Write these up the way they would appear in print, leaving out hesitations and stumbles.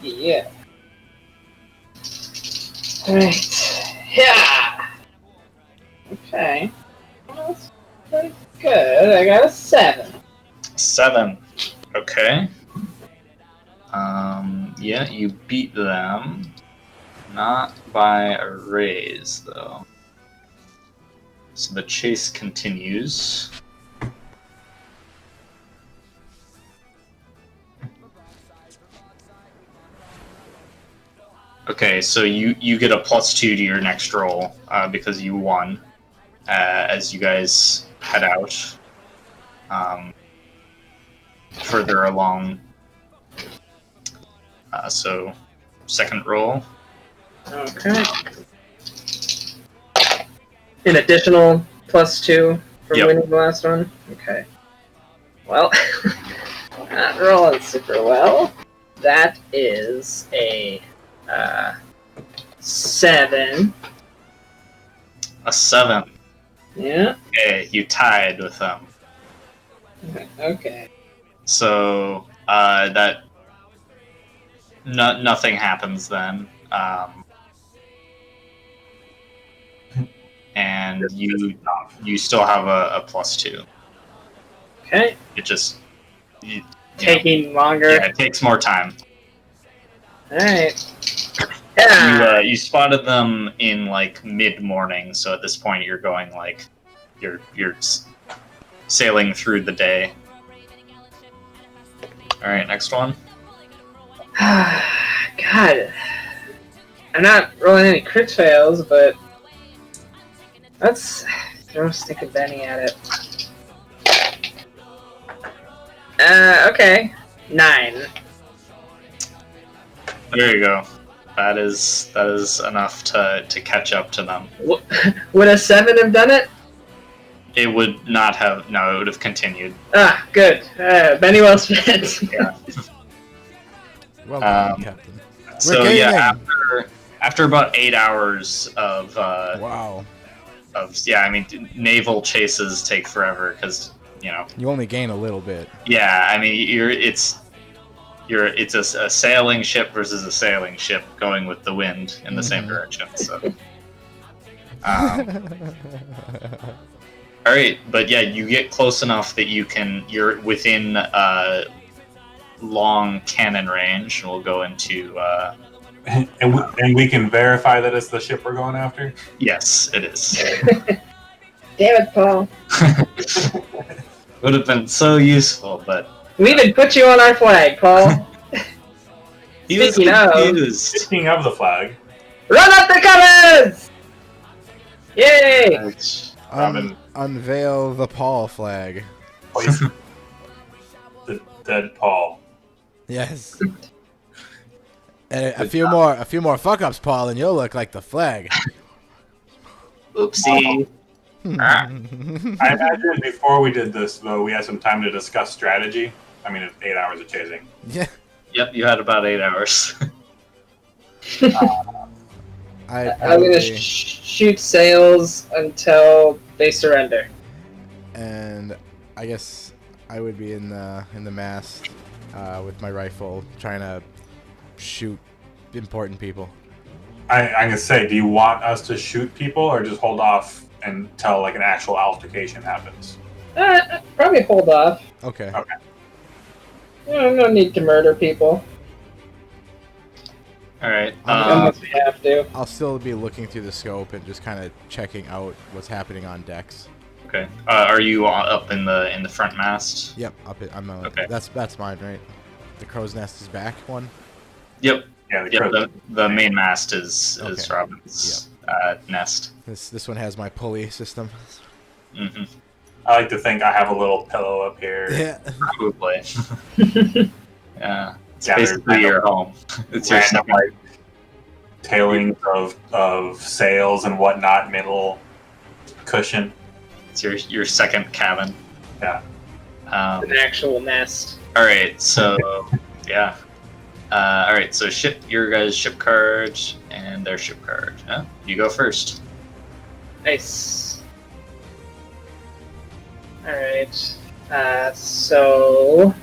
Yeah. Alright. Yeah. Okay. Well, that's pretty good. I got a 7. 7. Okay. Yeah, you beat them. Not by a raise, though. So the chase continues. Okay, so you get a +2 to your next roll because you won as you guys head out further along. So, second roll. Okay. An additional +2 for winning the last one? Okay. Well, not rolling super well. That is a 7. A 7. Yeah. Okay, you tied with them. Okay. So that nothing happens then, and you still have a +2. Okay. It just taking longer. Yeah, it takes more time. All right. Yeah. You spotted them in like mid-morning, so at this point you're going like you're sailing through the day. All right, next one. God, I'm not rolling any crit fails, but let's throw a stick of Benny at it. Okay, 9. There you go. That is enough to catch up to them. Would a 7 have done it? It would not have. No, it would have continued. Ah, good. Benny well spent. Yeah. Well done, Captain. So yeah, after about 8 hours of wow. I mean, naval chases take forever because you only gain a little bit. Yeah, I mean it's a sailing ship versus a sailing ship going with the wind in the same direction. So. All right, but yeah, you get close enough that you're within long cannon range. We'll go into. And we can verify that it's the ship we're going after? Yes, it is. Damn it, Paul. Would have been so useful, but. We even put you on our flag, Paul. Speaking of the flag. Run up the covers! Yay! Unveil the Paul flag. The dead Paul. Yes. And a few more fuck ups, Paul, and you'll look like the flag. Oopsie. I imagine before we did this, though, we had some time to discuss strategy. I mean, it's 8 hours of chasing. Yeah. Yep, you had about 8 hours. I'm gonna shoot sails until they surrender. And I guess I would be in the mast with my rifle, trying to shoot important people. I'm gonna say, do you want us to shoot people or just hold off until like an actual altercation happens? Probably hold off. Okay. No need to murder people. All right. Unless we have to. I'll still be looking through the scope and just kind of checking out what's happening on decks. Okay. Are you up in the front mast? Yep. Okay. That's mine, right? The crow's nest is back one. Yep. Yeah. The main mast is Robin's nest. This one has my pulley system. Mm-hmm. I like to think I have a little pillow up here. Yeah. Probably. Yeah. It's basically your home. It's your like tailings of sails and whatnot, middle cushion. It's your second cabin. Yeah. An actual nest. All right. So yeah. All right. So your guys' ship card and their ship card. Yeah. You go first. Nice. All right. So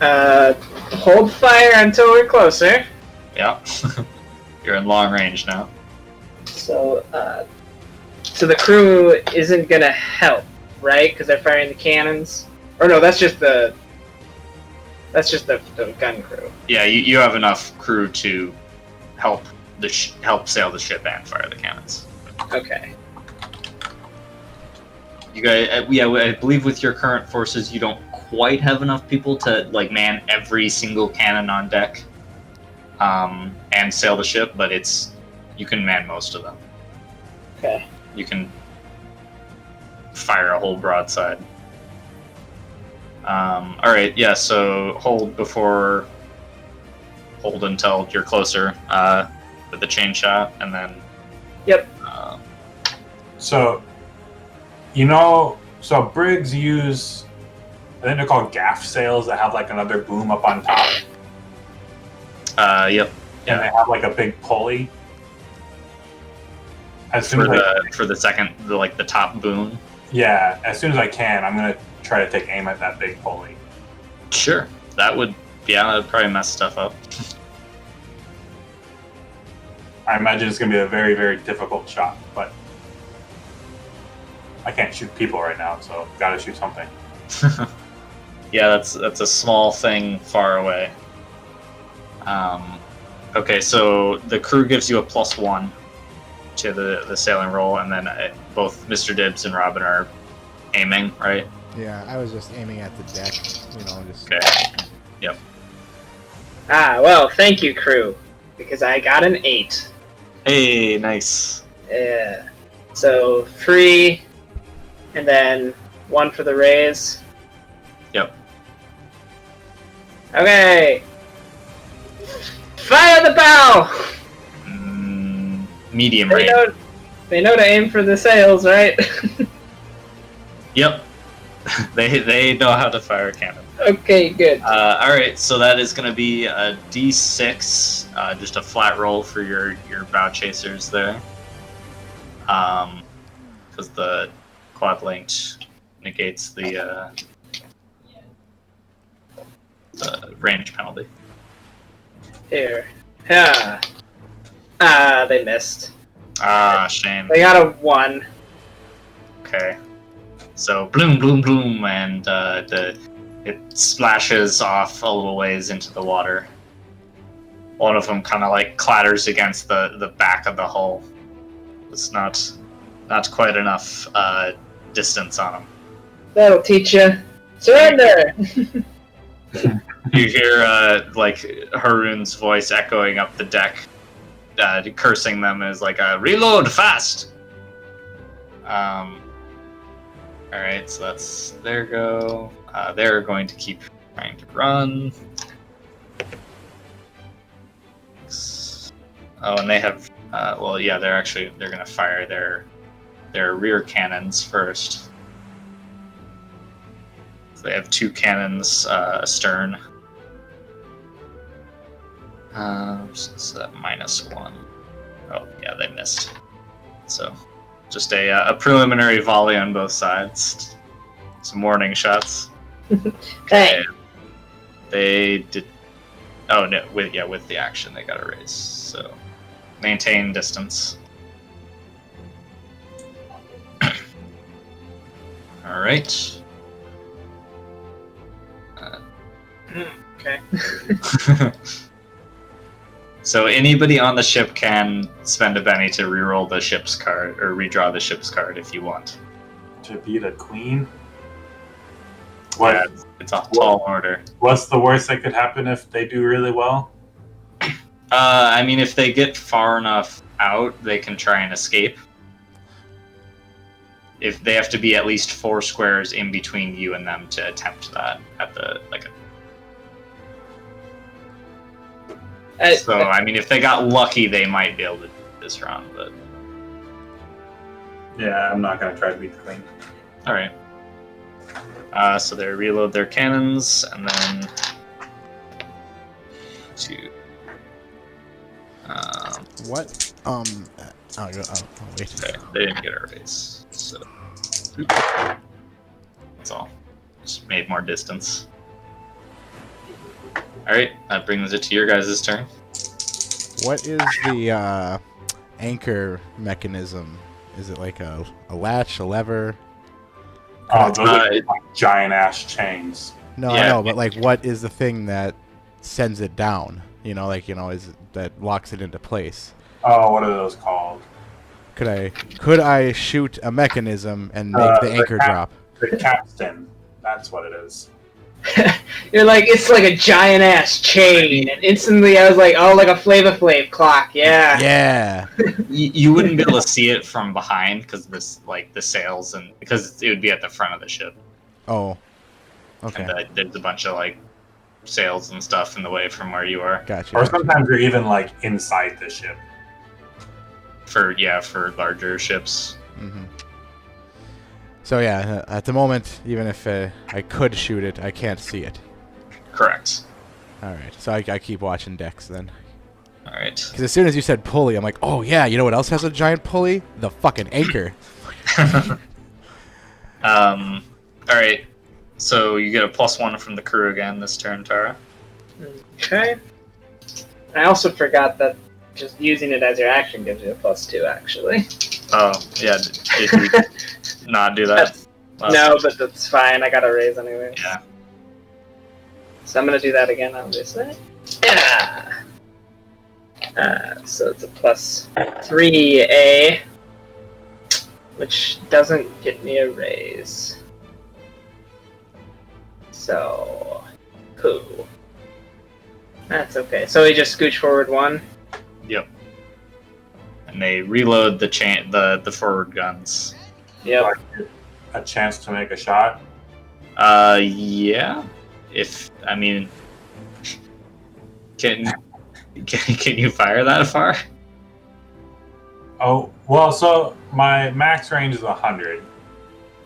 Hold fire until we're closer. Yeah. You're in long range now. So, so the crew isn't gonna help, right? Because they're firing the cannons. Or no, that's just the gun crew. Yeah, you have enough crew to help help sail the ship and fire the cannons. Okay. You guys, I believe with your current forces, you don't quite have enough people to like man every single cannon on deck, and sail the ship. But you can man most of them. Okay. You can fire a whole broadside. All right, yeah. So hold until you're closer with the chain shot, and then. Yep. So brigs use, I think they're called gaff sails that have like another boom up on top. Yep. And they have like a big pulley. For the top boom. Yeah, as soon as I can, I'm gonna try to take aim at that big pulley. Sure. That'd probably mess stuff up. I imagine it's gonna be a very, very difficult shot, but I can't shoot people right now, so gotta shoot something. Yeah, that's a small thing far away. Okay, so the crew gives you a +1 to the sailing roll, and then both Mr. Dibbs and Robin are aiming, right? Yeah, I was just aiming at the deck, just... Okay. Yep. Well, thank you, crew, because I got an 8. Hey, nice. Yeah. So 3, and then 1 for the raise. Yep. Okay. Fire the bow. Medium range. They know to aim for the sails, right? Yep. They know how to fire a cannon. Okay, good. All right, so that is going to be a D6, just a flat roll for your bow chasers there. Because the quad linked negates the range penalty. Here. They missed. Shame. They got a 1. Okay. So bloom, bloom, bloom, and it splashes off a little ways into the water. One of them kind of like clatters against the back of the hull. It's not quite enough distance on them. That'll teach you. Surrender! You hear like Haroon's voice echoing up the deck, cursing them as like a reload fast. All right, so that's their go. They're going to keep trying to run. Oh, and they have. They're going to fire their rear cannons first. So they have 2 cannons astern. So it's -1. Oh, yeah, they missed. So just a preliminary volley on both sides. Some warning shots. Hey. They did. Oh no! With the action, they got a raise. So maintain distance. All right. Okay. So anybody on the ship can spend a Benny to reroll the ship's card or redraw the ship's card if you want. To beat a queen? What? Yeah, it's a tall order. What's the worst that could happen if they do really well? I mean, if they get far enough out, they can try and escape. If they have to be at least 4 squares in between you and them to attempt that at the So, I mean, if they got lucky, they might be able to do this round, but... Yeah, I'm not going to try to beat the queen. Alright. So they reload their cannons, and then... What? Wait. Okay, they didn't get a raise, so... That's all. Just made more distance. All right, that brings it to your guys' turn. What is the anchor mechanism? Is it like a latch, a lever? Oh, those are like giant ass chains. No, Yeah. I know, but like, what is the thing that sends it down? You know, like, is it, that locks it into place? Oh, what are those called? Could I shoot a mechanism and make the anchor drop? The capstan. That's what it is. You're like, it's like a giant ass chain, and instantly I was like, oh, like a Flavor Flav clock, yeah. Yeah. You wouldn't be able to see it from behind because the sails and because it would be at the front of the ship. Oh. Okay. And there's a bunch of like sails and stuff in the way from where you are. Gotcha. Or sometimes you're even like inside the ship. For larger ships. Mm-hmm. So yeah, at the moment, even if I could shoot it, I can't see it. Correct. All right. So I keep watching decks then. All right. Because as soon as you said pulley, I'm like, oh yeah, you know what else has a giant pulley? The fucking anchor. All right. So you get a +1 from the crew again this turn, Tara. Okay. I also forgot that just using it as your action gives you a +2, actually. Oh, yeah. Did you not do that? No, but that's fine. I got a raise anyway. Yeah. So I'm going to do that again, obviously. Yeah. So it's a +3A, which doesn't get me a raise. So, cool. That's okay. So we just scooch forward 1. Yep. And they reload the forward guns. Yep. A chance to make a shot. Yeah. Can you fire that far? Oh, well, so my max range is 100.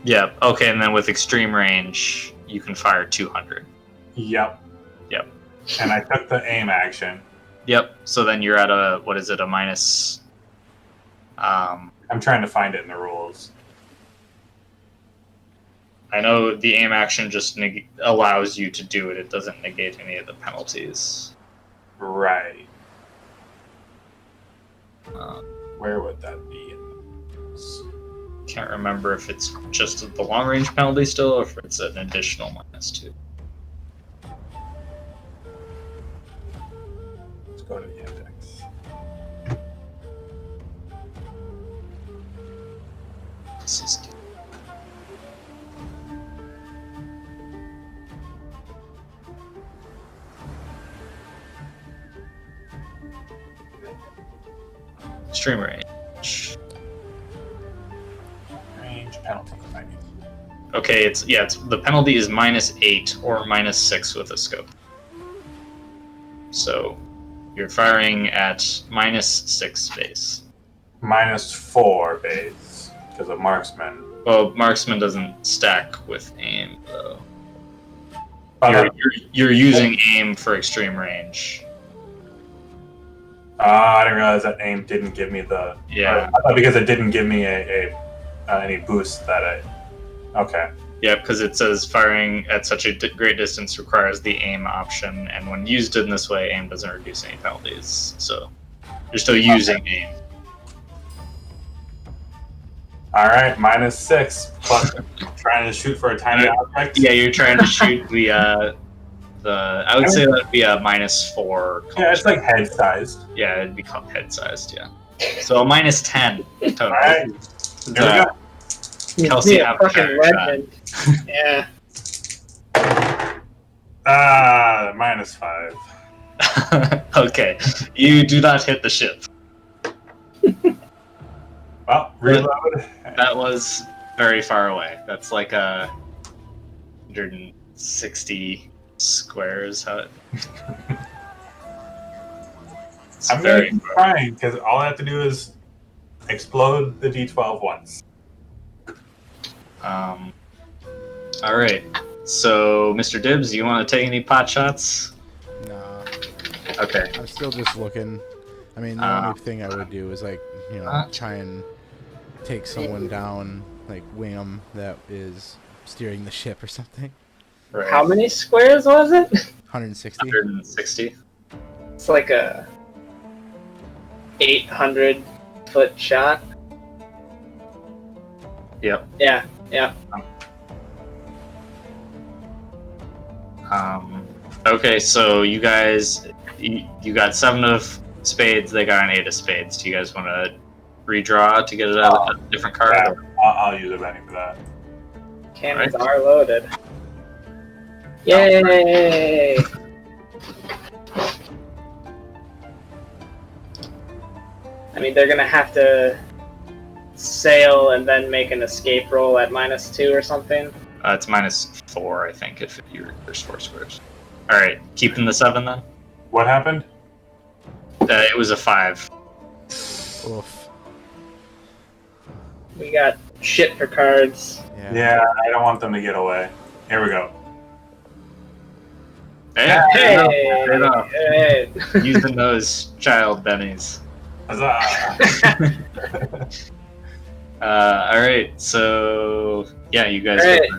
Yeah. Okay, and then with extreme range, you can fire 200. Yep. Yep. And I took the aim action. Yep. So then you're at a minus. I'm trying to find it in the rules. I know the aim action just allows you to do it. It doesn't negate any of the penalties. Right. Uh, Where would that be? Can't remember if it's just the long range penalty still, or if it's an additional -2. Let's go to the index. This is extreme range. Range penalty. Okay, it's the penalty is -8 or -6 with a scope. So you're firing at -6 base. -4 base because of marksman. Well, marksman doesn't stack with aim though. Uh, You're using aim for extreme range. I didn't realize that aim didn't give me the. Yeah. I thought because it didn't give me any boost that I. Okay. Yeah, because it says firing at such a great distance requires the aim option, and when used in this way, aim doesn't reduce any penalties. So you're still using aim. All right, -6. Plus, trying to shoot for a tiny object. Yeah, you're trying to shoot the. I would say that'd be a -4. Yeah, it's like head sized. Yeah, it'd be called head sized. Yeah. So a -10 total. All right. Here we go. Kelsey, Yeah, fucking legend. Yeah. -5. Okay, you do not hit the ship. Well, reload. That was very far away. That's like 160 squares. How it's I'm very going to keep far. trying because all I have to do is explode the D12 once. All right. So, Mr. Dibbs, you want to take any pot shots? Nah. Okay. I'm still just looking. I mean, the only thing I would do is like, try and take someone down, like wing them that is steering the ship or something. Right. How many squares was it? 160. 160. It's like a 800-foot shot. Yep. Yeah. Okay, so you guys, you got 7 of spades. They got an 8 of spades. Do you guys want to redraw to get it out of a different card? Yeah, Or? I'll use a Benny for that. Cannons Right. are loaded. Yay! I mean, they're gonna have to sail and then make an escape roll at -2 or something. It's -4, I think, if you reverse 4 squares. All right, keeping the 7 then. What happened? It was a 5. Oof. We got shit for cards. Yeah, I don't want them to get away. Here we go. Hey, Hey! paid off. Hey. Using those child bennies. Huzzah! All right, so yeah, you guys. All right.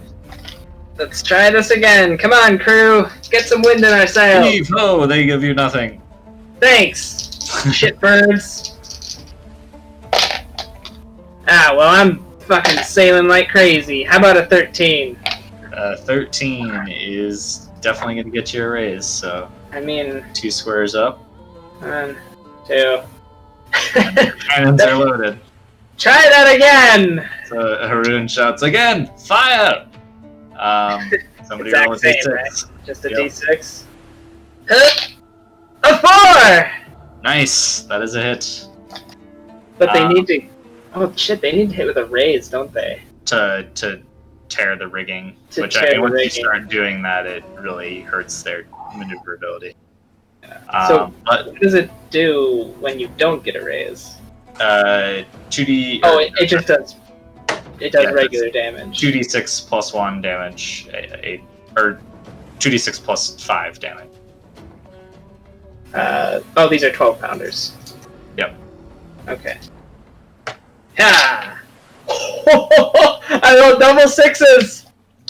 Let's try this again. Come on, crew. Get some wind in our sails. Leave! Oh, they give you nothing. Thanks, shitbirds. Ah, well, I'm fucking sailing like crazy. How about a 13? 13 is definitely going to get you a raise, so I mean, 2 squares up. 1, 2. Cannons are loaded. Try that again! So Haroon shouts again, fire! Somebody roll a Exact same, d6. right? Just a Yep. D6. A 4! Nice, that is a hit. But they need to... Oh shit, they need to hit with a raise, don't they? To tear the rigging, To which tear I the mean, once you rigging. start doing that, it really hurts their maneuverability. So- But What does it do when you don't get a raise? 2d. Oh, it just does... It does Yeah, regular damage. 2d6 plus 1 damage, or 2d6 plus 5 damage. Oh, these are 12-pounders. Yep. Okay. Ha! I rolled double 6s!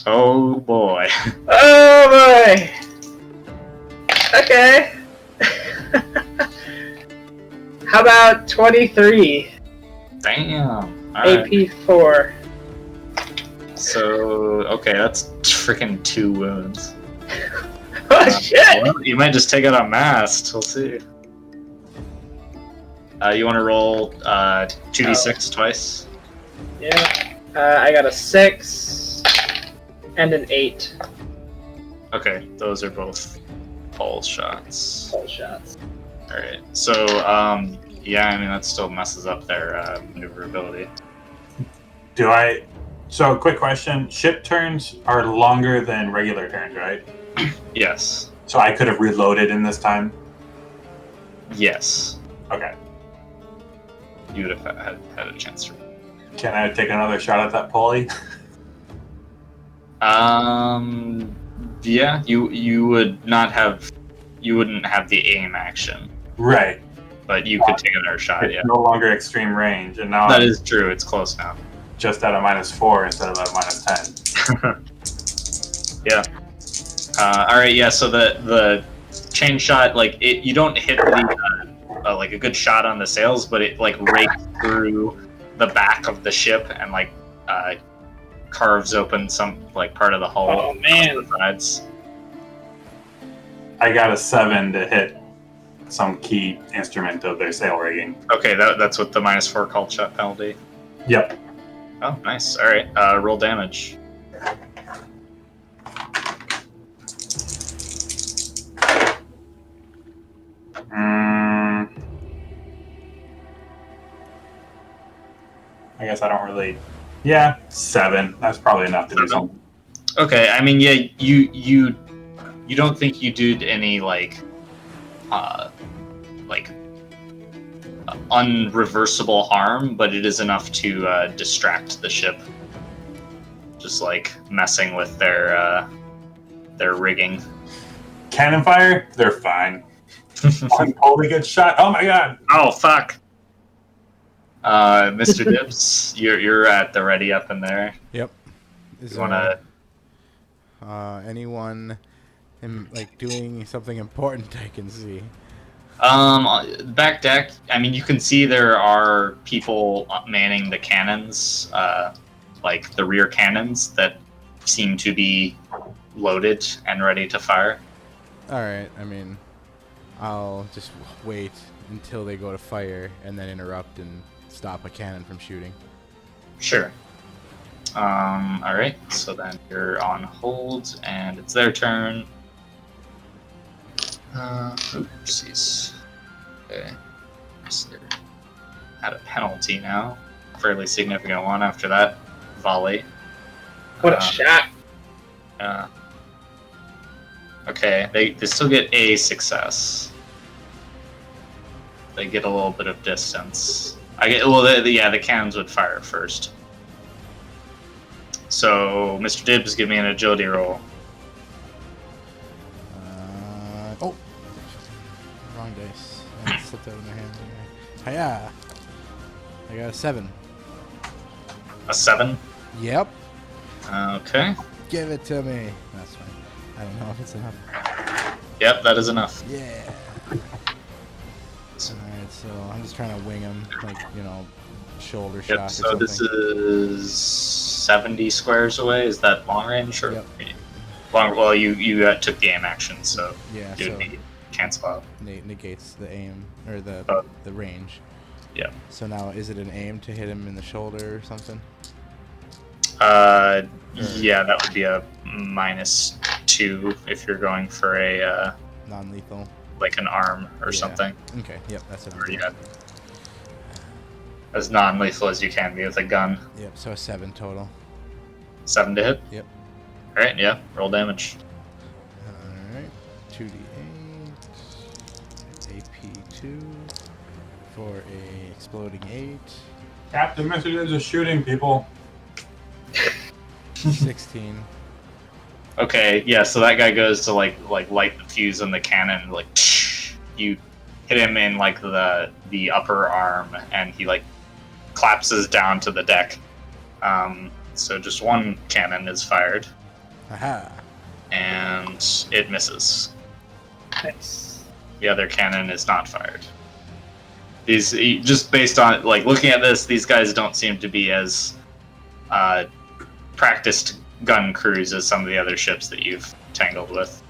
Oh boy. Oh boy! Okay. How about 23? Damn. Alright. AP 4. So, okay, that's freaking 2 wounds. Oh shit! Well, you might just take it on mast. We'll see. You want to roll 2d6 twice? Yeah. I got a 6 and an 8 Okay, those are both pole shots. pole shots. Alright, so, yeah, I mean, that still messes up their maneuverability. So, quick question. Ship turns are longer than regular turns, right? Yes. So I could have reloaded in this time? Yes. Okay. You would have had a chance to. Can I take another shot at that pulley? Yeah, you would not have, you wouldn't have the aim action, Right. but you could take another shot. It's Yeah, no longer extreme range, and now that I'm is true. It's close now. just at a -4 instead of a -10. Yeah. All right. Yeah. So the chain shot, like you don't hit the like a good shot on the sails, but it like rakes through the back of the ship and like carves open some like part of the hull. Oh man! on the sides. I got a 7 to hit some key instrument of their sail rigging. Okay, that's what the -4 called shot penalty. Yep. Oh, nice. All right. Roll damage. I guess I don't really. Yeah, 7. That's probably enough to do 7? something. Okay, I mean, yeah, you don't think you did any like unreversible harm, but it is enough to distract the ship, just like messing with their rigging. Cannon fire? They're fine. One totally good shot. Oh my god! Oh fuck! Mr. Dibbs, you're at the ready up in there. Yep. Is You wanna? anyone like doing something important I can see? Back deck. I mean, you can see there are people manning the cannons, like the rear cannons that seem to be loaded and ready to fire. All right. I mean, I'll just wait until they go to fire and then interrupt and stop a cannon from shooting. Sure. All right. So then you're on hold, and it's their turn. Oopsies. Okay. So they're at a penalty now. Fairly significant one after that volley. What a shot! Okay, they still get a success. They get a little bit of distance. The cannons would fire first. So, Mr. Dibbs, give me an agility roll. Oh, wrong dice. I slipped out of my hands. Hiya! I got a 7. A 7? Yep. Okay. Give it to me. That's fine. I don't know if it's enough. Yep, that is enough. Yeah. Alright, so I'm just trying to wing him, like, shoulder shot or So something. this is 70 squares away. Is that long range or Yep. long? Well, you took the aim action, so Yeah, it would be cancel out. negates the aim, or the range. Yeah. So now, is it an aim to hit him in the shoulder or something? Yeah, that would be a -2 if you're going for a Non-lethal. like an arm or something. Okay, yep, that's it. Or, yeah, as non-lethal as you can be with a gun. Yep, so a 7 total. 7 to hit. Yep. All right, yeah, roll damage. Alright, 2d8, AP2, for a exploding 8, Captain Messages is shooting people. 16. Okay, yeah, so that guy goes to like light the fuse on the cannon, like you hit him in like the upper arm, and he like collapses down to the deck. So just one cannon is fired, Aha! and it misses. Nice. The other cannon is not fired. These, just based on like looking at this, these guys don't seem to be as practiced gun crews as some of the other ships that you've tangled with.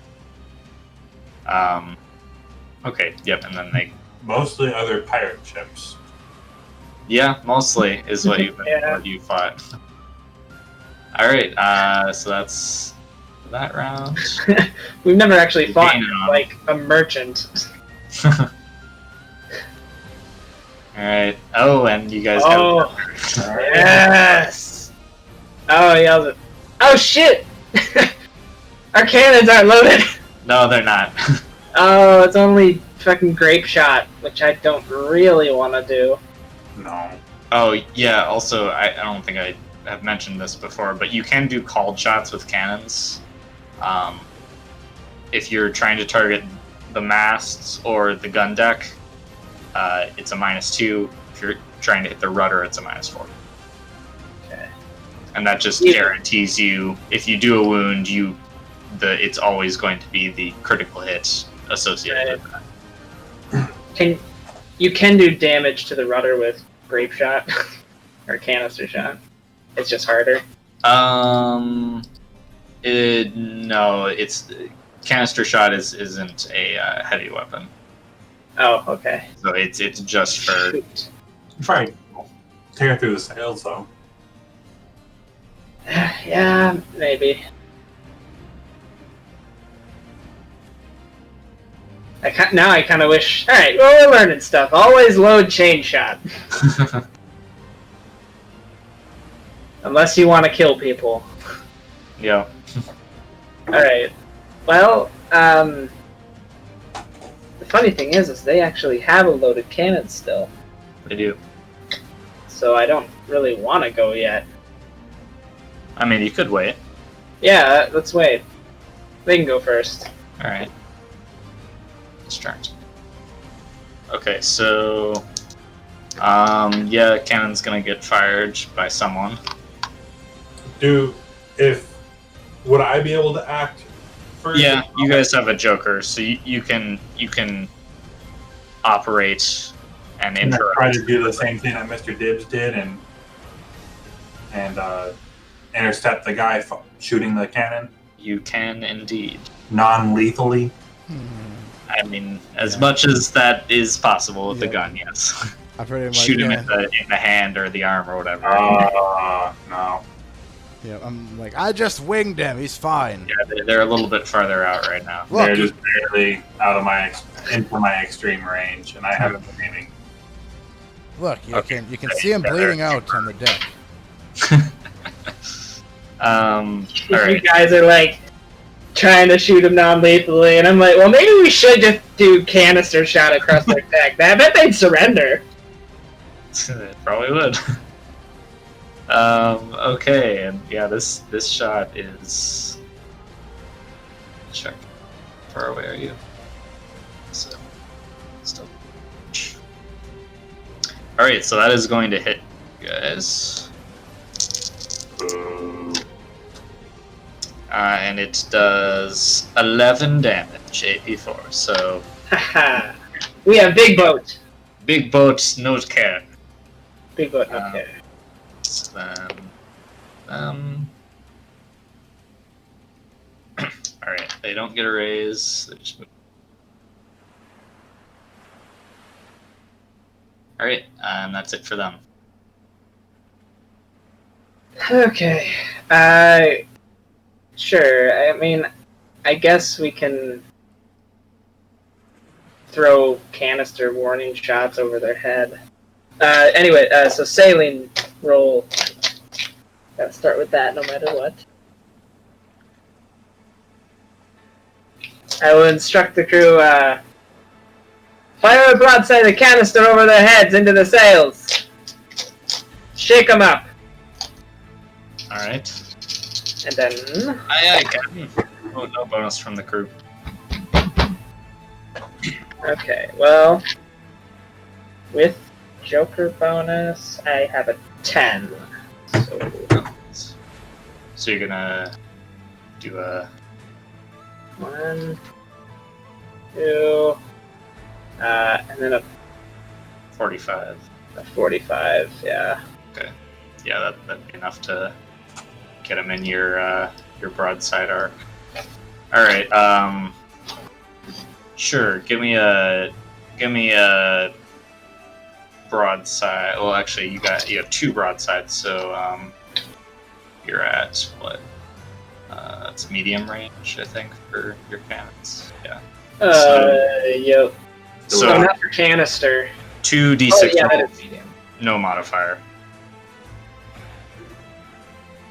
Okay, yep, and then they... Mostly other pirate ships. Yeah, mostly is what Yeah. what you fought. Alright, so that's that round. We've never actually fought Gaining on. like a merchant. Alright, oh, and you guys Oh, have... yes! Oh, yeah. Oh, shit! Our cannons aren't loaded! No, they're not. Oh, it's only fucking grape shot, which I don't really want to do. No. Oh, yeah, also, I don't think I have mentioned this before, but you can do called shots with cannons. If you're trying to target the masts or the gun deck, it's a -2. If you're trying to hit the rudder, it's a -4. Okay. And that just Yeah. guarantees you, if you do a wound, it's always going to be the critical hit associated with that. You can do damage to the rudder with grape shot or canister shot. It's just harder. No, it's canister shot isn't a heavy weapon, Oh, okay. so it's just for Shoot. Try tear through the sails, though. Yeah, maybe. Now I kind of wish. All right, well, we're learning stuff. Always load chain shot, unless you want to kill people. yeah. All right. Well, the funny thing is they actually have a loaded cannon still, They do. so I don't really want to go yet. I mean, you could wait. Yeah, let's wait. They can go first. All right. It's turns. Okay, so yeah, cannon's gonna get fired by someone. Would I be able to act first? Yeah, you guys have a joker, so you can operate and Can I interrupt. try to do the same thing that Mr. Dibbs did and intercept the guy shooting the cannon You can indeed. non-lethally? I mean, as much as that is possible with the Yep. gun, yes. I pretty much Shoot him in the hand or the arm or whatever. No. Yeah, I'm like, I just winged him. He's fine. Yeah, they're a little bit farther out right now. Look, They're just barely out of into my extreme range, and I haven't been aiming. look, you Okay. can see him bleeding out on the deck. All You right. guys are like trying to shoot him non-lethally, and I'm like, well, maybe we should just do canister shot across their deck. I bet they'd surrender. Probably would. Okay, and yeah, this shot is. Check. How far away are you? So, still. All right, so that is going to hit you guys, and it does 11 damage, 8d4. So Haha. We have big boat. big boats, no care. Big boat, okay. So then, all right, they don't get a raise. They just move. All right, and that's it for them. Okay. Sure. I mean, I guess we can throw canister warning shots over their head. Anyway, so sailing roll. Gotta start with that no matter what. I will instruct the crew, fire a broadside of canister over their heads into the sails. Shake them up. All right. And then... Aye, Captain. Oh, no bonus from the crew. Okay, well... With Joker bonus, I have a 10. So you're gonna do a 1, 2, and then a 45. 45, yeah. Yeah, that'd be enough to get him in your broadside arc. All right. Sure. Give me a broadside. Well, actually, you have 2 broadsides, so you're at what? It's medium range, I think, for your cannons. Yeah. Yep. So So not for canister. 2d6 Oh, yeah, that roll, is medium. no modifier.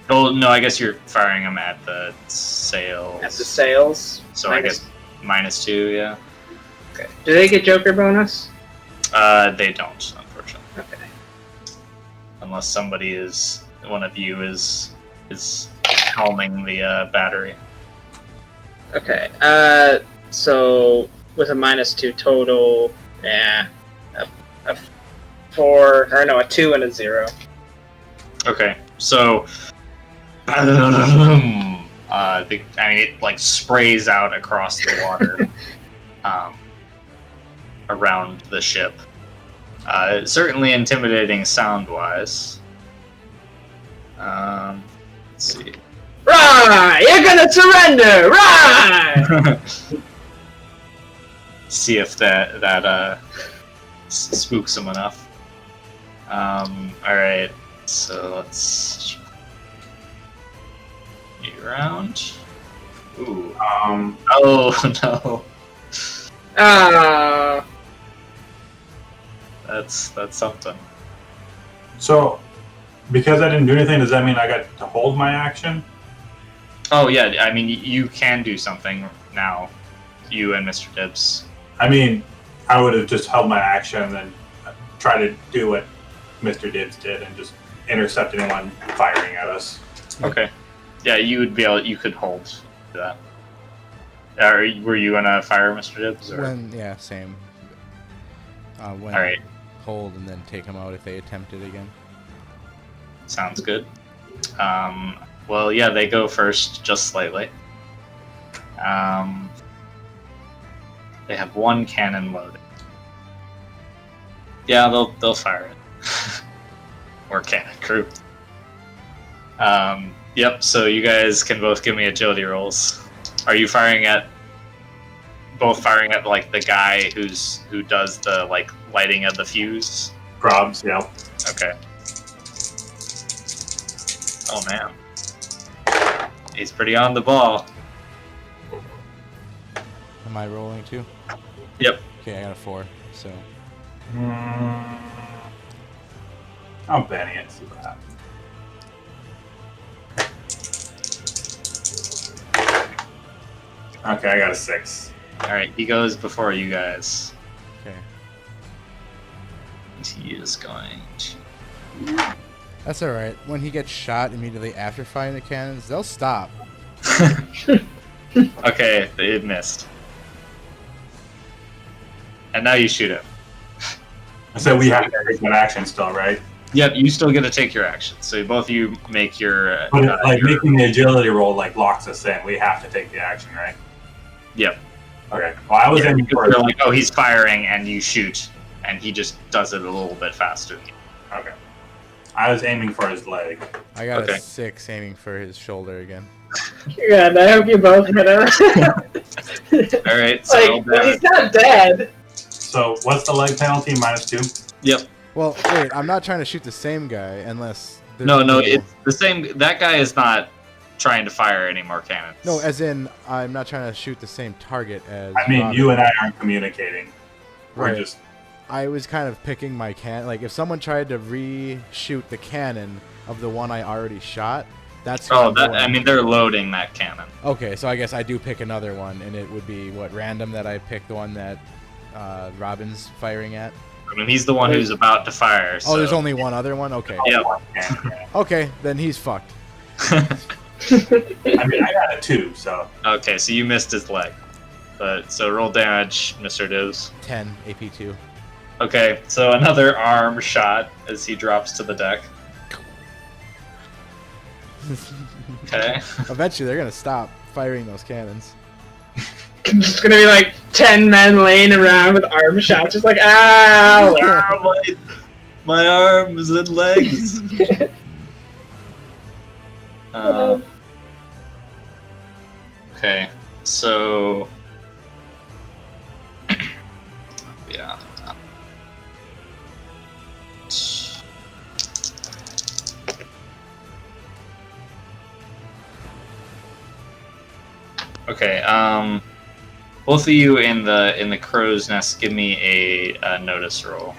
Oh no, I guess you're firing them at the sails. At the sails. So minus- I guess -2, yeah. Okay. Do they get Joker bonus? They don't, unfortunately. Okay. Unless one of you is helming the battery. Okay. So with a -2 total, yeah, a 4 or no, a 2 and a 0. Okay, so it like sprays out across the water around the ship. Certainly intimidating sound-wise. Let's see. Right, you're gonna surrender. Right. See if that spooks him enough. All right, so let's get around. Ooh. Oh no. That's something. So, because I didn't do anything, does that mean I got to hold my action? Oh yeah, I mean you can do something now, you and Mr. Dibbs. I mean, I would have just held my action and then try to do what Mr. Dibbs did and just intercept anyone firing at us. Okay. Yeah, you could hold that. Were you gonna fire Mr. Dibbs? Or? Same. All right. Hold and then take them out if they attempt it again. Sounds good. Well, yeah, they go first, just slightly. They have one cannon loaded. Yeah, they'll fire it. Or cannon crew. Yep. So you guys can both give me agility rolls. Are you both firing at like the guy who does the like lighting of the fuse? Grobs, yeah. Okay. Oh man, he's pretty on the ball. Am I rolling too? Yep. Okay, I got a 4. So I'm banning it. See what happens. Okay, I got a 6. All right, he goes before you guys. okay. He is going to. That's all right. When he gets shot immediately after firing the cannons, they'll stop. Okay, it missed. And now you shoot him. So we have to take an action still, right? Yep, you still get to take your action. So both of you make your. But making the agility roll like locks us in. We have to take the action, right? Yep. Okay. Well, I was aiming for. You're like, oh, he's firing, and you shoot, and he just does it a little bit faster. Okay. I was aiming for his leg. I got Okay. a 6 aiming for his shoulder again. Good. I hope you both hit him. All right. So Like, well, he's not dead. So what's the leg penalty? -2. Yep. Well, wait, I'm not trying to shoot the same guy unless... there's No, multiple- it's the same. That guy is not trying to fire any more cannons. No, as in, I'm not trying to shoot the same target as... I mean, Robin. you and I aren't communicating. We're Right. just. I was kind of picking my can. Like, if someone tried to reshoot the cannon of the one I already shot, that's... who Oh, I'm that, going I mean, they're loading that cannon. Okay, so I guess I do pick another one, and it would be, what, random that I pick the one that Robin's firing at? I mean, he's the one who's about to fire. So. Oh, there's only one other one? Okay. Yeah. Okay, then he's fucked. I mean, I got a 2, so. Okay, so you missed his leg. But so roll damage, Mr. Divs. 10 AP2. Okay, so another arm shot as he drops to the deck. Okay. Eventually, they're gonna stop firing those cannons. It's gonna be like 10 men laying around with arm shots, just like, ow! Ah, my arms and legs. Okay, so yeah. Okay, both of you in the crow's nest, give me a notice roll.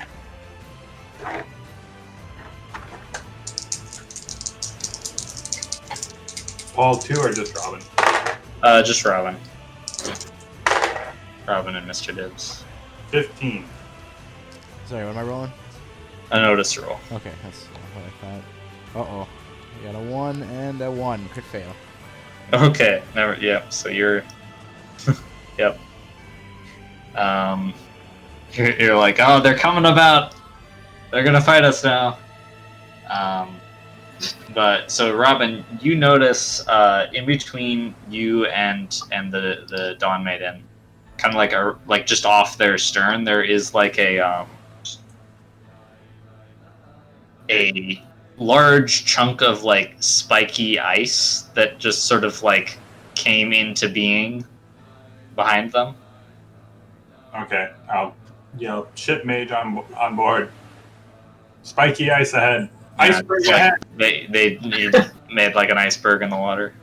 All 2 or just Robin? Just Robin. Robin and Mr. Dibs. 15. Sorry, what am I rolling? A notice roll. Okay, that's what I thought. Uh-oh. We got a 1 and a 1. Crit fail. Okay, never. Yep. So you're. Yep. You're like, oh, they're coming about. They're gonna fight us now. But so Robin, you notice in between you and the Dawn Maiden, kind of like just off their stern, there is like a large chunk of like spiky ice that just sort of like came into being behind them. Okay, I'll yell, ship mage on board. Spiky ice ahead. Iceberg Yeah, ahead. They made like an iceberg in the water.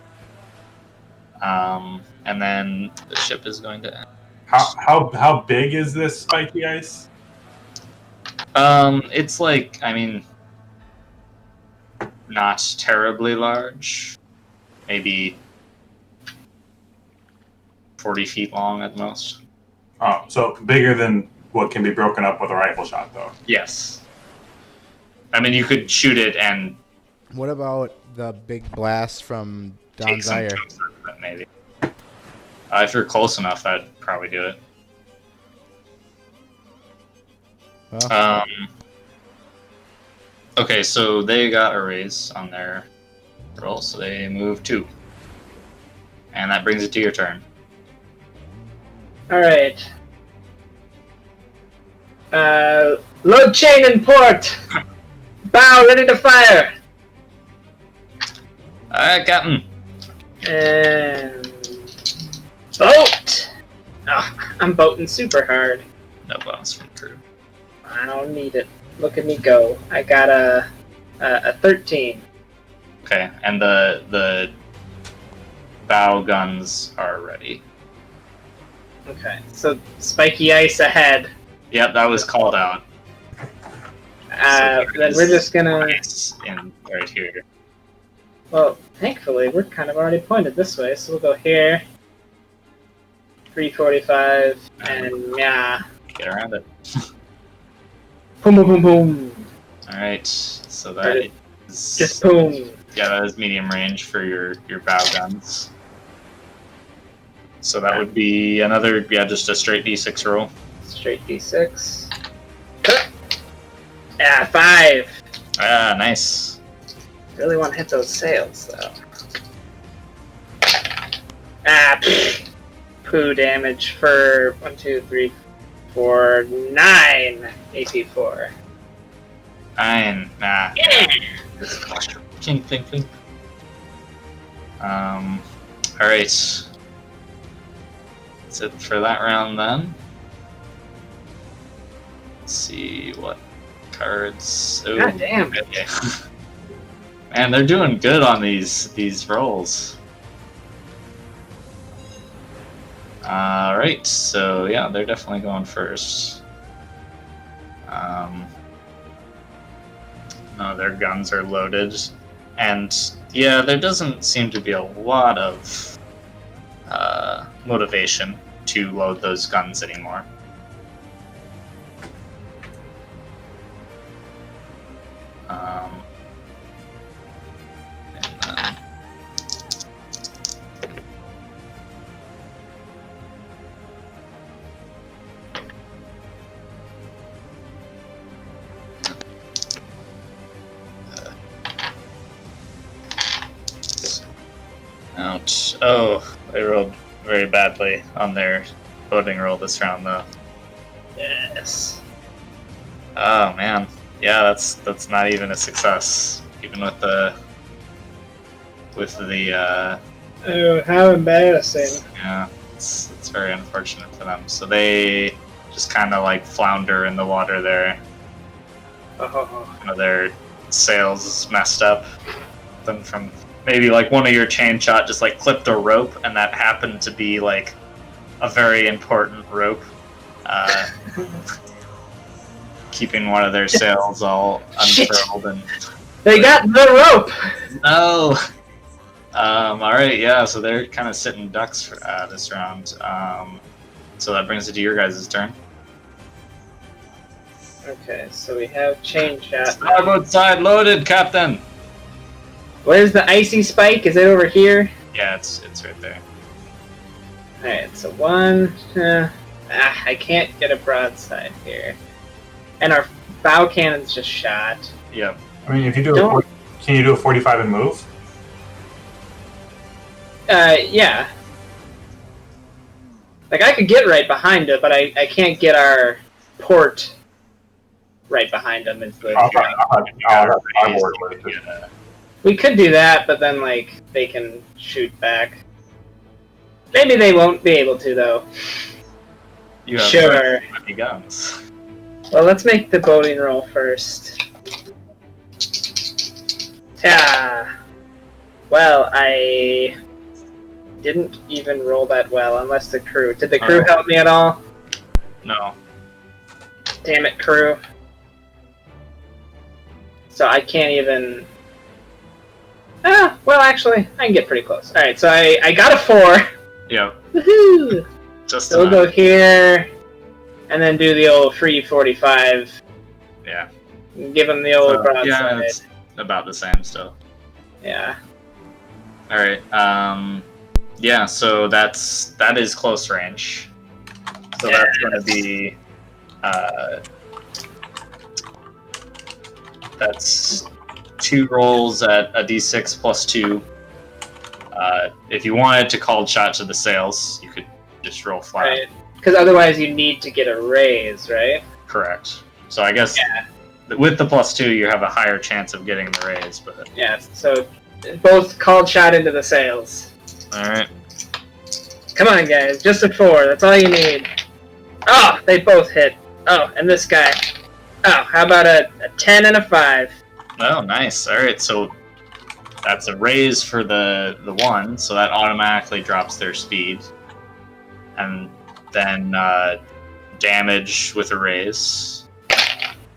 And then the ship is going to end. How big is this spiky ice? It's like, I mean, not terribly large. Maybe 40 feet long at most. Oh, so bigger than what can be broken up with a rifle shot, though. Yes. I mean, you could shoot it and What about the big blast from Don take some Zaire? chunks out of it, maybe. If you're close enough, I'd probably do it. Well, Okay, so they got a raise on their roll, so they move 2. And that brings it to your turn. Alright. Load chain and port! Bow ready to fire! Alright, Captain. And... boat! Oh, I'm boating super hard. No bonus from crew. I don't need it. Look at me go. I got a 13. Okay, and the bow guns are ready. Okay, so spiky ice ahead. Yep, that was called out. Then we're just gonna... Ice in right here. Well, thankfully, we're kind of already pointed this way, so we'll go here. 345, and yeah. Get around it. Boom, boom, boom, boom. Alright, so that is... Just boom. Yeah, that is medium range for your bow guns. So that would be another, just a straight D6 roll. Straight D6. Yeah, 5. Ah, nice. Really want to hit those sails, though. Ah, poo damage for 1, 2, 3, 4, 9 AP4. 9. Nah. Yeah. Clink, clink, clink. Alright. That's it for that round then. Let's see what cards. Ooh, God damn. okay. Man, they're doing good on these rolls. Alright, so yeah, they're definitely going first. No, their guns are loaded. And yeah, there doesn't seem to be a lot of motivation to load those guns anymore. And then ouch. Oh, they rolled very badly on their loading roll this round, though. Yes. Oh man, yeah, that's not even a success, even with the Oh, how embarrassing. yeah, it's very unfortunate for them. So they just kind of like flounder in the water there. Oh. One of their sails is messed up. Them from maybe like one of your chain shot just like clipped a rope, and that happened to be like a very important rope, keeping one of their sails all unfurled. And They got the rope! no. Alright, yeah, so they're kind of sitting ducks for this round. So that brings it to your guys' turn. Okay, so we have chain shot. Starboard side loaded, Captain! Where's the icy spike? Is it over here? Yeah, it's right there. Alright, so 1. I can't get a broadside here. And our bow cannon's just shot. Yep. I mean, if you do Don't- can you do a 45 and move? Yeah. Like, I could get right behind it, but I can't get our port right behind them. Is the We could do that, but then, like, they can shoot back. Maybe they won't be able to, though. You have Sure. many guns. Well, let's make the boating roll first. Yeah. Well, I didn't even roll that well, unless the crew. Did the crew help me at all? No. Damn it, crew. So I can't even... well, actually, I can get pretty close. Alright, so I got a 4. Yep. Woohoo! Just So we'll go here, and then do the old free 45. Yeah. Give him the old broadside. Yeah, it's about the same still. Yeah. Alright, yeah, so that is close range. So that's gonna be that's 2 rolls at a d6 plus 2. If you wanted to call shot to the sails, you could just roll flat. Right. Because otherwise you need to get a raise, right? Correct. So I guess with the +2, you have a higher chance of getting the raise. But Yeah, so both called shot into the sails. all right. Come on, guys. Just a 4. That's all you need. Oh, they both hit. Oh, and this guy. Oh, how about a 10 and a 5? Oh, nice. All right, so that's a raise for the 1, so that automatically drops their speed. And then damage with a raise.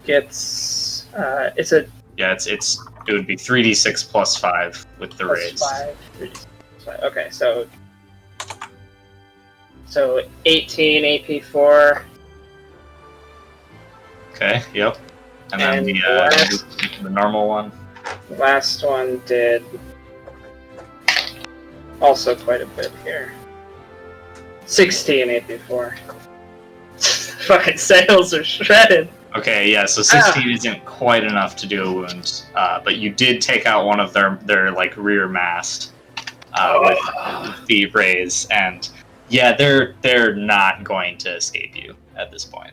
Gets it's a Yeah, it would be 3d6 plus 5 with the plus raise. 5. 3d6 plus 5. Okay, so 18 AP4. Okay, yep. And then And the normal one. The last one did also quite a bit here. 16 AP4. Fucking sails are shredded. Okay, yeah, so 16 isn't quite enough to do a wound, but you did take out one of their like rear mast with the raise, and yeah, they're not going to escape you at this point.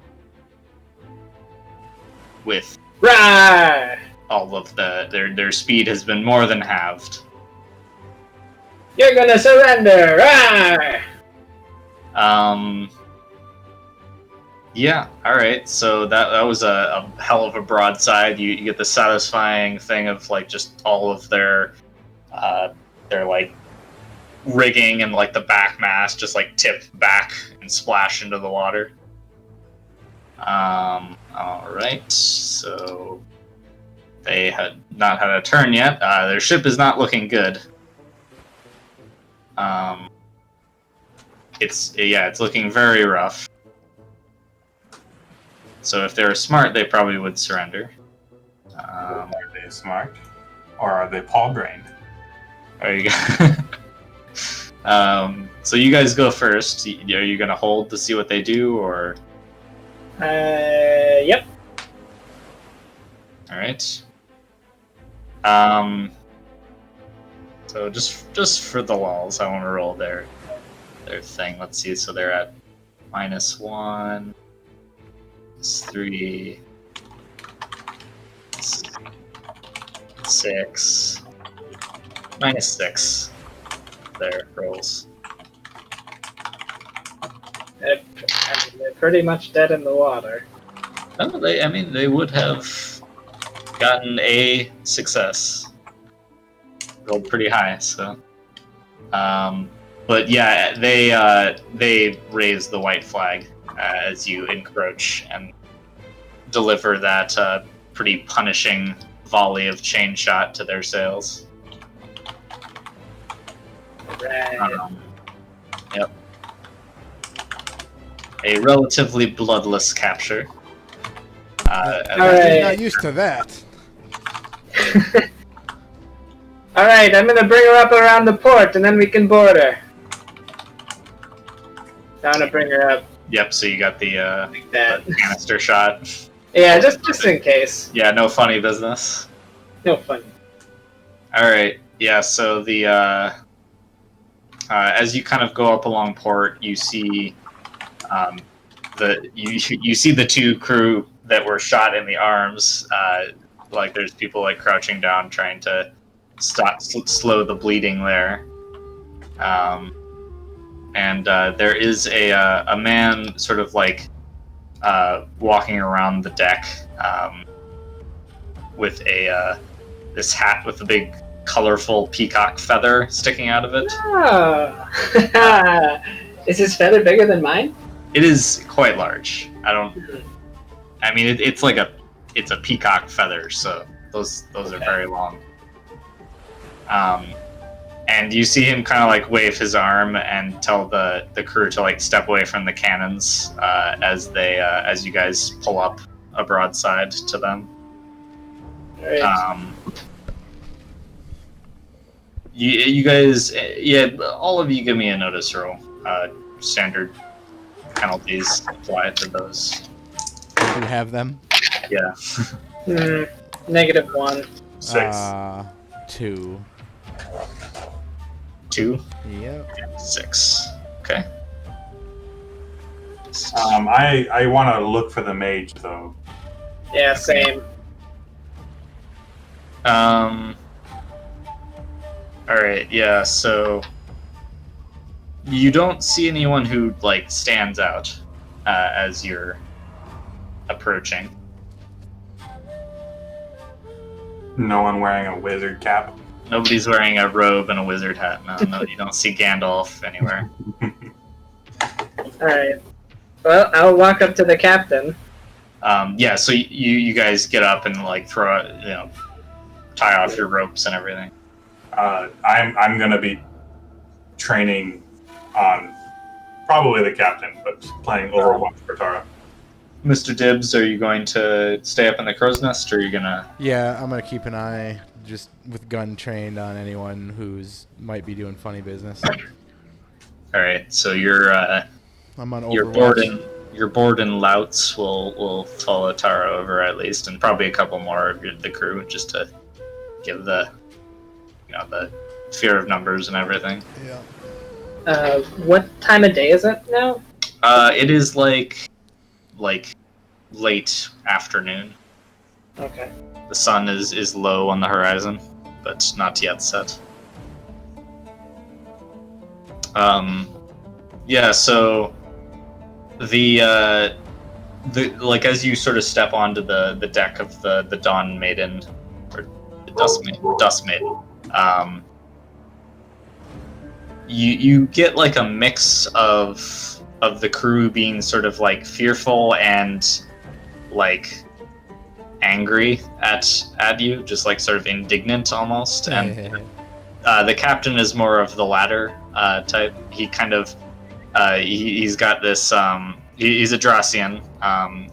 With Right. all of their speed has been more than halved. You're gonna surrender. Right. Yeah, alright, so that was a hell of a broadside. You get the satisfying thing of like just all of their like rigging and like the back mast just like tip back and splash into the water. Alright, so they had not had a turn yet. Their ship is not looking good. It's looking very rough. So if they were smart, they probably would surrender. Are they smart? Or are they paw-brained? There you go. So you guys go first. Are you going to hold to see what they do, or...? Yep. Alright. So just for the lulls, I want to roll their thing. Let's see, so they're at -1... 3, 6, -6. Their rolls. They're pretty much dead in the water. Oh, they would have gotten a success. Rolled pretty high, so. But yeah, they raise the white flag as you encroach and deliver that pretty punishing volley of chain shot to their sails. Right. Yep. A relatively bloodless capture. I'm Alright. not used to that. Alright, I'm gonna bring her up around the port and then we can board her. I'm gonna bring her up Yep, so you got the like that. canister shot. Yeah, just in case. Yeah, no funny business. No fun. Alright, yeah, so the as you kind of go up along port, you see you see the 2 crew that were shot in the arms. Like there's people like crouching down trying to slow the bleeding there. And there is a man sort of like walking around the deck with this hat with a big colorful peacock feather sticking out of it. Oh. Is his feather bigger than mine? It is quite large. I mean, it's a peacock feather, so those are very long. And you see him kind of like wave his arm and tell the crew to like step away from the cannons as you guys pull up a broadside to them. Right. You guys, all of you give me a notice roll. Standard penalties apply to those. Do you have them? Yeah. -1. 6. 2. 2. Yep. 6. Okay. least. I want to look for the mage though. Yeah, same. Alright, yeah, so you don't see anyone who like stands out as you're approaching. No one wearing a wizard cap. Nobody's wearing a robe and a wizard hat. No, you don't see Gandalf anywhere. Alright. Well, I'll walk up to the captain. Yeah, so you guys get up and like tie off your ropes and everything. I'm gonna be training on probably the captain, but playing Overwatch for Tara. Mr. Dibbs, are you going to stay up in the crow's nest, or are you gonna? Yeah, I'm gonna keep an eye, just with gun trained, on anyone who's might be doing funny business. All right, so you're I'm on Overwatch. your Borden louts will follow Tara over at least, and probably a couple more of the crew, just to give the fear of numbers and everything. Yeah. What time of day is it now? It is like late afternoon. Okay. The sun is low on the horizon, but not yet set. Yeah, so the like as you sort of step onto the deck of the Dawn Maiden, or the Dust Maiden, you get like a mix of the crew being sort of like fearful and like angry at you, just like sort of indignant almost, and the captain is more of the latter type. He kind of he's got this he's a Dracian,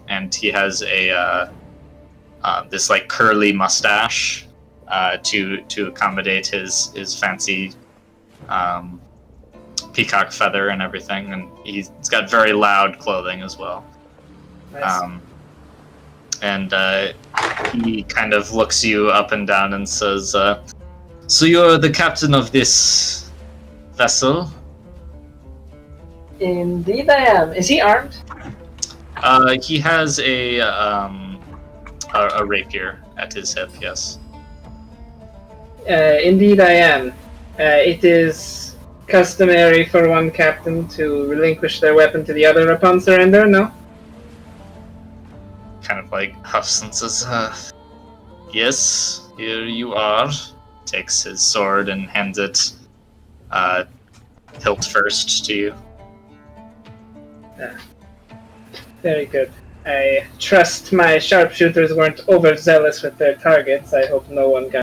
and he has a this like curly mustache to accommodate his fancy peacock feather and everything, and he's got very loud clothing as well. Nice. And he kind of looks you up and down and says, "So you're the captain of this vessel?" Indeed I am. Is he armed? He has a rapier at his hip. Yes. Indeed I am. It is customary for one captain to relinquish their weapon to the other upon surrender, no? Kind of like huffs and says, "Yes, here you are." Takes his sword and hands it hilt first to you. Very good. I trust my sharpshooters weren't overzealous with their targets. I hope no one got